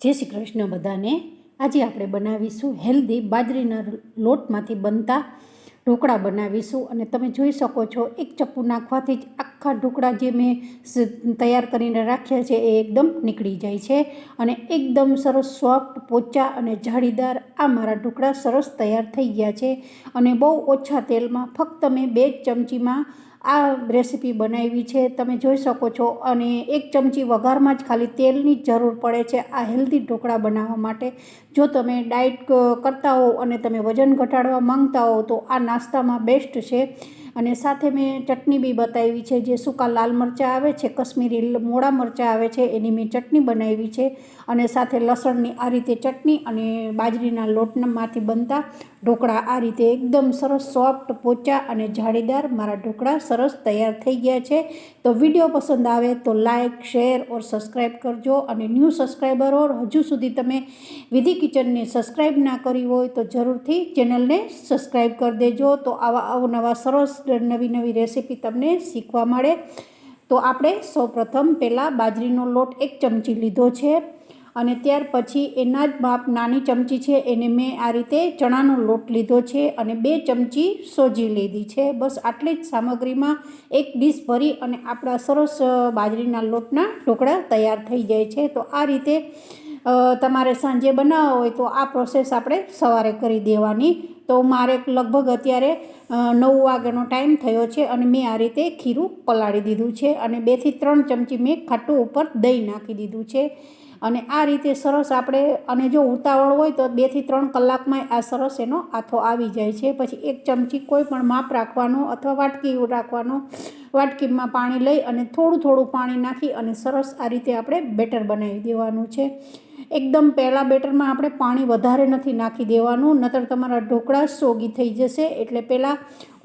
જય શ્રી કૃષ્ણ બધાને। આજે આપણે બનાવીશું હેલ્ધી બાજરીના લોટમાંથી બનતા ઢોકળા બનાવીશું। અને તમે જોઈ શકો છો એક ચપ્પુ નાખવાથી જ આખા ઢોકળા જે મેં તૈયાર કરીને રાખ્યા છે એ એકદમ નીકળી જાય છે અને એકદમ સરસ સોફ્ટ પોચા અને જાળીદાર આ મારા ઢોકળા સરસ તૈયાર થઈ ગયા છે। અને બહુ ઓછા તેલમાં ફક્ત મેં 2 ચમચીમાં આ રેસીપી બનાવી છે, તમે જોઈ શકો છો। અને 1 ચમચી વઘારમાં જ ખાલી તેલની જ જરૂર પડે છે આ હેલ્ધી ઢોકળા બનાવવા માટે। જો તમે ડાયટ કરતા હો અને તમે વજન ઘટાડવા માંગતા હો તો આ નાસ્તામાં બેસ્ટ છે। અને સાથે મેં ચટણી બી બતાવી છે, જે સૂકા લાલ મરચાં આવે છે, કશ્મીરી મોળા મરચાં આવે છે, એની મેં ચટણી બનાવી છે। અને સાથે લસણની આ રીતે ચટણી અને બાજરીના લોટમાંથી બનતા ઢોકળા આ રીતે એકદમ સરસ સોફ્ટ પોચા અને જાળીદાર મારા ઢોકળા સરસ તૈયાર થઈ ગયા છે। તો વિડીયો પસંદ આવે તો લાઇક શેર ઓર સબસ્ક્રાઈબ કરજો। અને ન્યૂ સબસ્ક્રાઈબર ઓર હજુ સુધી તમે વિધિ કિચનને સબસ્ક્રાઈબ ના કરી હોય તો જરૂરથી ચેનલને સબસ્ક્રાઈબ કરી દેજો, તો આવા અવનવા સરસ નવી રેસીપી તમને શીખવા મળે। તો આપણે સૌપ્રથમ પહેલાં બાજરીનો લોટ 1 ચમચી લીધો છે અને ત્યાર પછી એના જ માપ નાની ચમચી છે એને મેં આ રીતે ચણાનો લોટ લીધો છે અને 2 ચમચી સોજી લીધી છે। બસ આટલી જ સામગ્રીમાં એક ડીશ ભરી અને આપણા સરસ બાજરીના લોટના ઢોકળા તૈયાર થઈ જાય છે। તો આ રીતે તમારે સાંજે બનાવવા હોય તો આ પ્રોસેસ આપણે સવારે કરી દેવાની। તો મારે લગભગ અત્યારે 9 વાગ્યાનો ટાઈમ થયો છે અને મેં આ રીતે ખીરું પલાળી દીધું છે અને 2 થી 3 ચમચી મેં ખાટું ઉપર દહીં નાખી દીધું છે। અને આ રીતે સરસ આપણે, અને જો ઉતાવળ હોય તો 2 થી 3 કલાકમાં આ સરસ એનો આથો આવી જાય છે। પછી 1 ચમચી કોઈ પણ માપ રાખવાનો અથવા વાટકી રાખવાનો, વાટકીમાં પાણી લઈ અને થોડું પાણી નાખી અને સરસ આ રીતે આપણે બેટર બનાવી દેવાનું છે। એકદમ પહેલાં બેટરમાં આપણે પાણી વધારે નથી નાખી દેવાનું, નહીતર તમારા ઢોકળા સોગી થઈ જશે। એટલે પહેલાં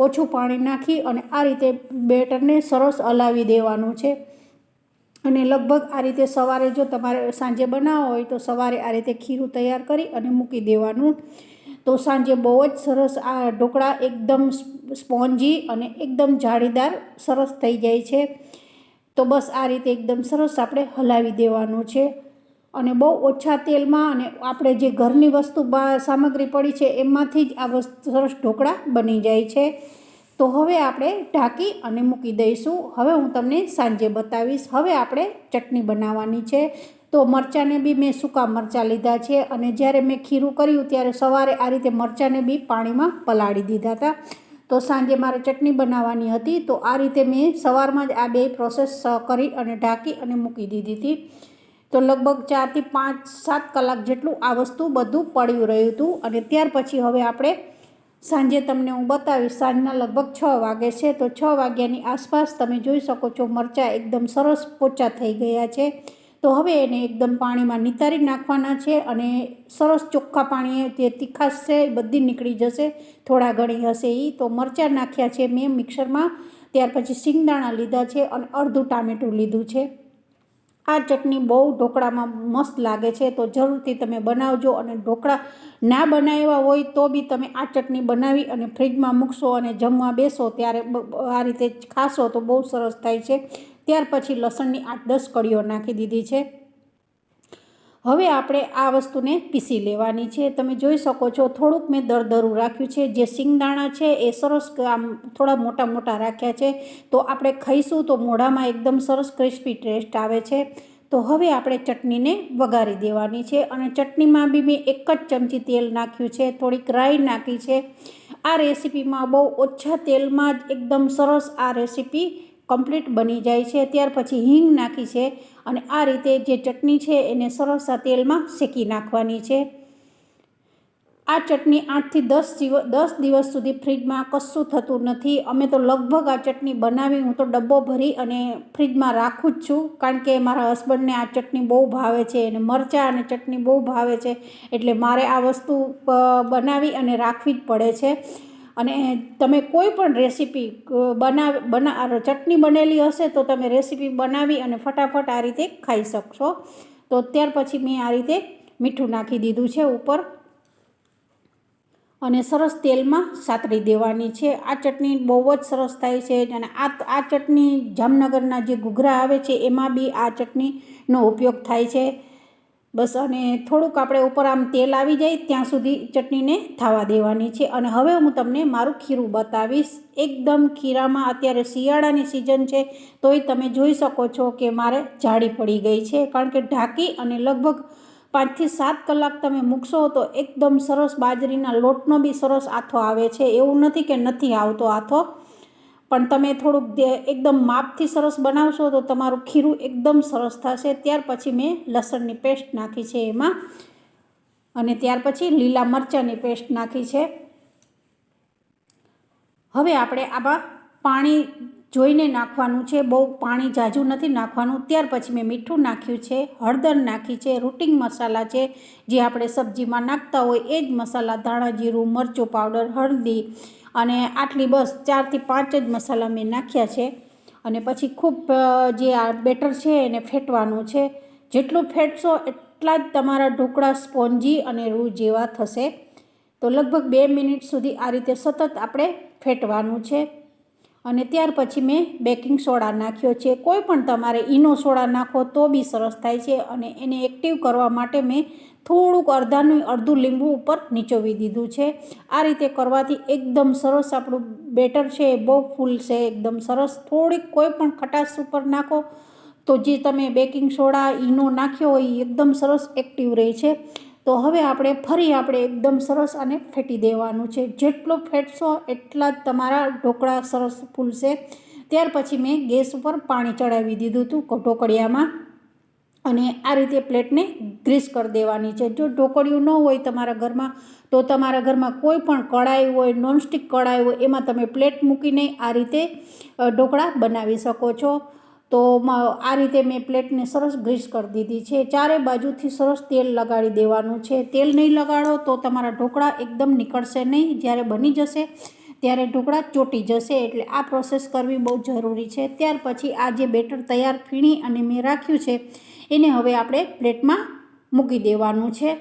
ઓછું પાણી નાખી અને આ રીતે બેટરને સરસ હલાવી દેવાનું છે। અને લગભગ આ રીતે સવારે જો તમારે સાંજે બનાવવો હોય તો સવારે આ રીતે ખીરું તૈયાર કરી અને મૂકી દેવાનું। તો સાંજે બહુ જ સરસ આ ઢોકળા એકદમ સ્પોન્જી અને એકદમ જાળીદાર સરસ થઈ જાય છે। તો બસ આ રીતે એકદમ સરસ આપણે હલાવી દેવાનું છે અને બહુ ઓછા તેલમાં, અને આપણે જે ઘરની વસ્તુ સામગ્રી પડી છે એમાંથી જ આ સરસ ઢોકળા બની જાય છે। તો હવે આપણે ઢાંકી અને મૂકી દઈશું। હવે હું તમને સાંજે બતાવીશ। હવે આપણે ચટણી બનાવવાની છે। તો મરચાંને બી મેં સૂકા મરચાં લીધા છે અને જ્યારે મેં ખીરું કર્યું ત્યારે સવારે આ રીતે મરચાંને બી પાણીમાં પલાળી દીધા હતા। તો સાંજે મારે ચટણી બનાવવાની હતી, તો આ રીતે મેં સવારમાં જ આ 2 પ્રોસેસ કરી અને ઢાંકી અને મૂકી દીધી હતી। તો લગભગ 4 થી 5-7 કલાક જેટલું આ વસ્તુ બધું પડ્યું રહ્યું હતું। અને ત્યાર પછી હવે આપણે સાંજે તમને હું બતાવીશ, સાંજના લગભગ 6 વાગે છે, તો 6 વાગ્યાની આસપાસ તમે જોઈ શકો છો મરચાં એકદમ સરસ પોચા થઈ ગયા છે। તો હવે એને એકદમ પાણીમાં નિતારી નાખવાના છે અને સરસ ચોખ્ખા પાણીએ જે તીખાશ છે એ બધી નીકળી જશે, થોડા ઘણી હશે એ। તો મરચાં નાખ્યા છે મેં મિક્સરમાં, ત્યાર પછી સિંગદાણા લીધા છે અને અડધું ટામેટું લીધું છે। આ ચટણી બહુ ઢોકળામાં મસ્ત લાગે છે, તો જરૂરથી તમે બનાવજો। અને ઢોકળા ના બનાવ્યા હોય તો બી તમે આ ચટણી બનાવી અને ફ્રીજમાં મૂકશો અને જમવા બેસો ત્યારે આ રીતે ખાશો તો બહુ સરસ થાય છે। ત્યાર પછી લસણની 8-10 કળીઓ નાખી દીધી છે। હવે આપણે આ વસ્તુને પીસી લેવાની છે। તમે જોઈ શકો છો થોડુંક મેં દરદરું રાખ્યું છે। જે સિંગદાણા છે એ સરસ આમ થોડા મોટા રાખ્યા છે, તો આપણે ખાઈશું તો મોઢામાં એકદમ સરસ ક્રિસ્પી ટેસ્ટ આવે છે। તો હવે આપણે ચટણીને વઘારી દેવાની છે અને ચટણીમાં બી મેં 1 જ ચમચી તેલ નાખ્યું છે, થોડીક રાઈ નાખી છે। આ રેસીપીમાં બહુ ઓછા તેલમાં જ એકદમ સરસ આ રેસીપી કમ્પ્લીટ બની જાય છે। ત્યાર પછી હિંગ નાખી છે અને આ રીતે જે ચટણી છે એને સરસ આ તેલમાં શેકી નાખવાની છે। આ ચટણી 8 થી 10 દિવસ સુધી ફ્રીજમાં કશું થતું નથી। અમે તો લગભગ આ ચટણી બનાવી, હું તો ડબ્બો ભરી અને ફ્રીજમાં રાખું જ છું, કારણ કે મારા હસબન્ડને આ ચટણી બહુ ભાવે છે અને મરચાં અને ચટણી બહુ ભાવે છે, એટલે મારે આ વસ્તુ બનાવી અને રાખવી જ પડે છે। અને તમે કોઈ પણ રેસીપી ચટણી બનેલી હશે તો તમે રેસીપી બનાવી અને ફટાફટ આ રીતે ખાઈ શકશો। તો ત્યાર પછી મેં આ રીતે મીઠું નાખી દીધું છે ઉપર અને સરસ તેલમાં સાતળી દેવાની છે। આ ચટણી બહુ જ સરસ થાય છે અને આ ચટણી જામનગરના જે ઘૂઘરા આવે છે એમાં બી આ ચટણીનો ઉપયોગ થાય છે। બસ અને થોડુંક આપણે ઉપર આમ તેલ આવી જાય ત્યાં સુધી ચટણીને થવા દેવાની છે. અને હવે હું તમને મારું ખીરું બતાવીશ. એકદમ ખીરામાં અત્યારે શિયાળાની સિઝન છે તોય તમે જોઈ શકો છો કે મારે જાડી પડી ગઈ છે, કારણ કે ઢાંકી અને લગભગ 5 થી 7 કલાક તમે મૂકશો તો એકદમ સરસ બાજરીના લોટનો બી સરસ આથો આવે છે. એવું નથી કે નથી આવતો આથો, પણ તમે થોડુંક એકદમ માપથી સરસ બનાવશો તો તમારું ખીરું એકદમ સરસ થશે. ત્યાર પછી મેં લસણની પેસ્ટ નાખી છે એમાં, અને ત્યાર પછી લીલા મરચાંની પેસ્ટ નાખી છે. હવે આપણે આમાં પાણી જોઈને નાખવાનું છે, બહુ પાણી ઝાઝું નથી નાખવાનું. ત્યાર પછી મેં મીઠું નાખ્યું છે, હળદર નાખી છે, રૂટિંગ મસાલા છે જે આપણે સબ્જીમાં નાખતા હોય એ જ મસાલા, ધાણા જીરું, મરચું પાવડર, હળદી અને આટલી બસ 4 થી 5 જ મસાલા મેં નાખ્યા છે. અને પછી ખૂબ જે આ બેટર છે એને ફેટવાનું છે. જેટલું ફેટશો એટલા જ તમારા ઢોકળા સ્પોન્જી અને રૂ જેવા થશે. તો લગભગ 2 મિનિટ સુધી આ રીતે સતત આપણે ફેટવાનું છે. અને ત્યાર પછી મેં બેકિંગ સોડા નાખ્યો છે. કોઈ પણ તમારે ઈનો સોડા નાખો તો બી સરસ થાય છે. અને એને એક્ટિવ કરવા માટે મેં થોડુંક અડધું લીંબુ ઉપર નીચોવી દીધું છે. આ રીતે કરવાથી એકદમ સરસ આપણું બેટર છે એ બહુ ફૂલશે એકદમ સરસ. થોડીક કોઈ પણ ખટાશ ઉપર નાખો તો જે તમે બેકિંગ સોડા ઈનો નાખ્યો હોય એ એકદમ સરસ એક્ટિવ રહે છે. તો હવે ફરી આપણે એકદમ સરસ આને ફેટી દેવાનું છે. જેટલું ફેટશો એટલા જ તમારા ઢોકળા સરસ ફૂલશે. ત્યાર પછી મેં ગેસ ઉપર પાણી ચડાવી દીધું હતું ઢોકળિયામાં, અને આ રીતે પ્લેટને ગ્રીસ કરી દેવાની છે. જો ઢોકળિયું ન હોય તમારા ઘરમાં તો તમારા ઘરમાં કોઈ પણ કડાઈ હોય, નોનસ્ટિક કડાઈ હોય, એમાં તમે પ્લેટ મૂકીને આ રીતે ઢોકળા બનાવી શકો છો. તો આ રીતે મેં પ્લેટને સરસ ગ્રીસ કરી દીધી છે. ચારે બાજુથી સરસ તેલ લગાડી દેવાનું છે. તેલ નહીં લગાડો તો તમારા ઢોકળા એકદમ નીકળશે નહીં. જ્યારે બની જશે ત્યારે ઢોકળા ચોંટી જશે. એટલે આ પ્રોસેસ કરવી બહુ જરૂરી છે. ત્યાર પછી આ જે બેટર તૈયાર ફીણી અને મેં રાખ્યું છે એને હવે આપણે પ્લેટમાં મૂકી દેવાનું છે.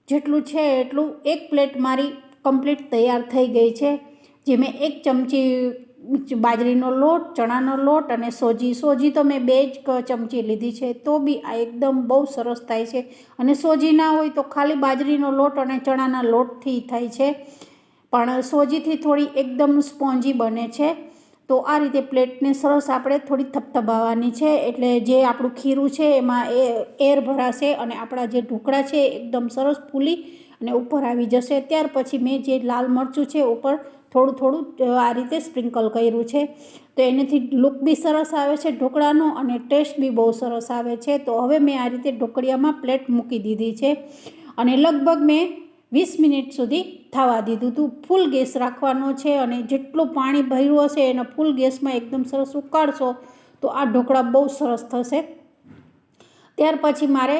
જેટલું છે એટલું. એક પ્લેટ મારી કમ્પ્લીટ તૈયાર થઈ ગઈ છે. જે મેં 1 ચમચી બાજરીનો લોટ, ચણાનો લોટ અને સોજી તો મેં 2 જ ચમચી લીધી છે. તો બી આ એકદમ બહુ સરસ થાય છે. અને સોજી ના હોય તો ખાલી બાજરીનો લોટ અને ચણાના લોટથી થાય છે, પણ સોજીથી થોડી એકદમ સ્પોન્જી બને છે. તો આ રીતે પ્લેટને સરસ આપણે થોડી થપથપાવવાની છે, એટલે જે આપણું ખીરું છે એમાં એર ભરાશે અને આપણા જે ઢોકળા છે એકદમ સરસ ફૂલી અને ઉપર આવી જશે. ત્યાર પછી મેં જે લાલ મરચું છે ઉપર થોડું આ રીતે સ્પ્રિંકલ કર્યું છે. તો એનાથી લુક બી સરસ આવે છે ઢોકળાનો અને ટેસ્ટ બી બહુ સરસ આવે છે. તો હવે મેં આ રીતે ઢોકળિયામાં પ્લેટ મૂકી દીધી છે અને લગભગ મેં 20 મિનિટ સુધી થવા દીધું હતું. ફૂલ ગેસ રાખવાનો છે અને જેટલું પાણી ભર્યું હશે એના ફૂલ ગેસમાં એકદમ સરસ ઉકાળશો તો આ ઢોકળા બહુ સરસ થશે. ત્યાર પછી મારે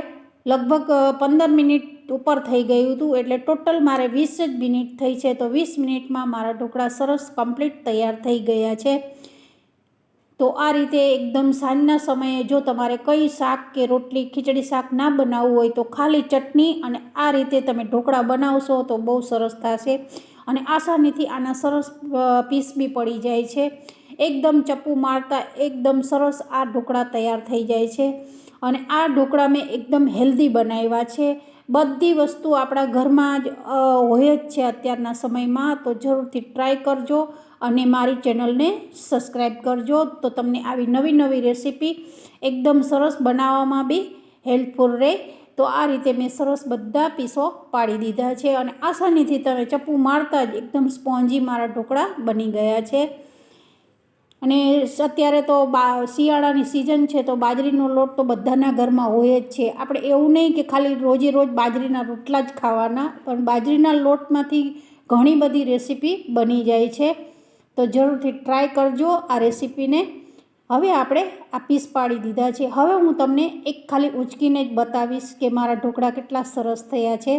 લગભગ 15 મિનિટ ઉપર થઈ ગયું હતું, એટલે ટોટલ મારે 20 જ મિનિટ થઈ છે. તો 20 મિનિટમાં મારા ઢોકળા સરસ કમ્પ્લીટ તૈયાર થઈ ગયા છે. તો આ રીતે એકદમ સાંજના સમયે જો તમારે કંઈ શાક કે રોટલી, ખીચડી શાક ના બનાવવું હોય તો ખાલી ચટણી અને આ રીતે તમે ઢોકળા બનાવશો તો બહુ સરસ થશે. અને આસાનીથી આના સરસ પીસ બી પડી જાય છે. એકદમ ચપ્પુ મારતા એકદમ સરસ આ ઢોકળા તૈયાર થઈ જાય છે. અને આ ઢોકળા મેં એકદમ હેલ્ધી બનાવ્યા છે. બધી વસ્તુ આપણા ઘરમાં જ હોય જ છે અત્યારના સમયમાં. તો જરૂરથી ટ્રાય કરજો અને મારી ચેનલને સબસ્ક્રાઈબ કરજો. તો તમને આવી નવી રેસીપી એકદમ સરસ બનાવવામાં બી હેલ્પફુલ રહે. તો આ રીતે મેં સરસ બધા પીસો પાડી દીધા છે અને આસાનીથી તમે ચપ્પુ મારતા જ એકદમ સ્પોન્જી મારા ઢોકળા બની ગયા છે. અને અત્યારે તો શિયાળાની સિઝન છે તો બાજરીનો લોટ તો બધાના ઘરમાં હોય જ છે. આપણે એવું નહીં કે ખાલી રોજ બાજરીના રોટલા જ ખાવાના, પણ બાજરીના લોટમાંથી ઘણી બધી રેસીપી બની જાય છે. તો જરૂરથી ટ્રાય કરજો આ રેસીપીને. હવે આપણે આ પીસ પાડી દીધા છે. હવે હું તમને એક ખાલી ઉંચકીને જ બતાવીશ કે મારા ઢોકળા કેટલા સરસ થયા છે.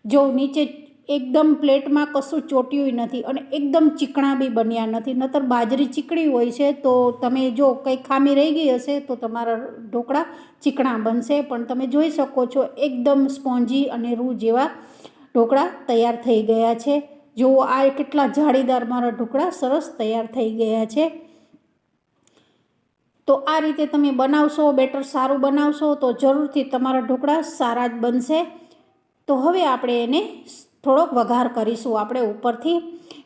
જો નીચે એકદમ પ્લેટમાં કશું ચોટ્યું નથી અને એકદમ ચીકણા બી બન્યા નથી. નહીતર બાજરી ચીકણી હોય છે તો તમે જો કંઈ ખામી રહી ગઈ હશે તો તમારા ઢોકળા ચીકણા બનશે. પણ તમે જોઈ શકો છો એકદમ સ્પોન્જી અને રૂ જેવા ઢોકળા તૈયાર થઈ ગયા છે. જો આ કેટલા જાળીદાર મારા ઢોકળા સરસ તૈયાર થઈ ગયા છે. તો આ રીતે તમે બનાવશો, બેટર સારું બનાવશો તો જરૂરથી તમારા ઢોકળા સારા જ બનશે. તો હવે આપણે એને થોડોક વઘાર કરીશું આપણે ઉપરથી,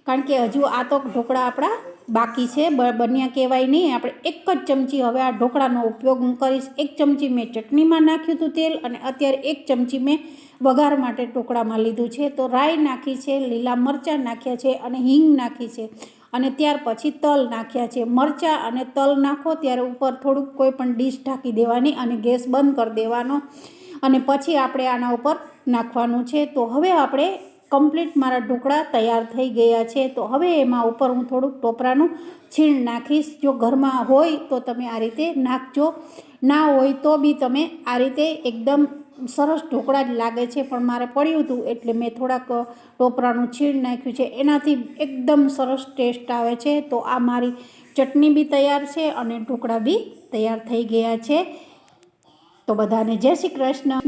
કારણ કે હજુ આ તો ઢોકળા આપણા બાકી છે, બન્યા કહેવાય નહીં. આપણે એક જ ચમચી હવે આ ઢોકળાનો ઉપયોગ હું કરીશ. 1 ચમચી મેં ચટણીમાં નાખ્યું હતું તેલ, અને અત્યારે 1 ચમચી મેં વઘાર માટે ઢોકળામાં લીધું છે. તો રાઈ નાખી છે, લીલા મરચાં નાખ્યા છે અને હિંગ નાખી છે, અને ત્યાર પછી તલ નાખ્યા છે. મરચાં અને તલ નાખો ત્યારે ઉપર થોડુંક કોઈ પણ ડીશ ઢાંકી દેવાની અને ગેસ બંધ કરી દેવાનો, અને પછી આપણે આના ઉપર નાખવાનું છે. તો હવે આપણે કમ્પ્લીટ મારા ઢોકળા તૈયાર થઈ ગયા છે. તો હવે એમાં ઉપર હું થોડુંક ટોપરાનું છીણ નાખીશ. જો ઘરમાં હોય તો તમે આ રીતે નાખજો, ના હોય તો બી તમે આ રીતે એકદમ સરસ ઢોકળા જ લાગે છે. પણ મારે પડ્યું હતું એટલે મેં થોડાક ટોપરાનું છીણ નાખ્યું છે, એનાથી એકદમ સરસ ટેસ્ટ આવે છે. તો આ મારી ચટણી બી તૈયાર છે અને ઢોકળા બી તૈયાર થઈ ગયા છે. તો બધાને જય શ્રી કૃષ્ણ.